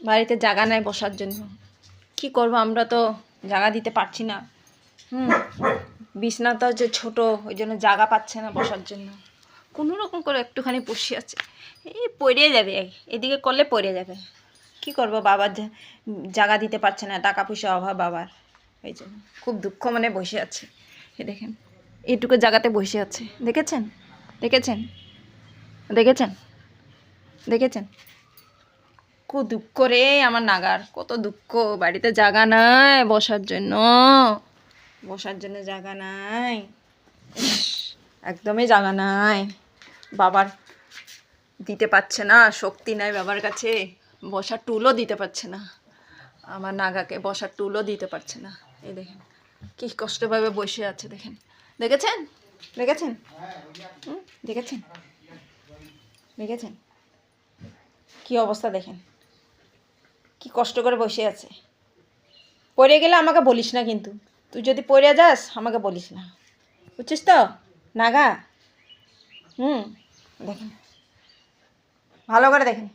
বাড়িতে জায়গা নাই বসার জন্য। কি করব, আমরা তো জায়গা দিতে পারছি না। বিছনাটা যে ছোট, ওই জন্য জায়গা পাচ্ছে না বসার জন্য। কোনো রকম করে একটুখানি বসে আছে, এই পড়ে যাবে, এদিকে করলে পড়ে যাবে। কি করব, বাবার জায়গা দিতে পারছে না, টাকা পয়সা অভাব বাবার, এই জন্য খুব দুঃখ মনে বসে আছে। এ দেখেন, এইটুকু জায়গাতে বসে আছে, দেখেছেন দেখেছেন দেখেছেন দেখেছেন খুব দুঃখ রে আমার নাগার, কত দুঃখ। বাড়িতে জায়গা নাই বসার জন্য, জায়গা নাই, একদমই জায়গা নাই। বাবার দিতে পারছে না, শক্তি নাই বাবার কাছে, বসার টুলও দিতে পারছে না। আমার নাগাকে বসার টুলও দিতে পারছে না। এই দেখেন কি কষ্টভাবে বসে আছে, দেখেন, দেখেছেন দেখেছেন দেখেছেন দেখেছেন কি অবস্থা, দেখেন কি কষ্ট করে বসে আছে। পড়ে গেলে আমাকে বলিস না কিন্তু, তুই যদি পড়ে যাস আমাকে বলিস না, বুঝছিস তো নাগা? দেখেন ভালো করে দেখেন।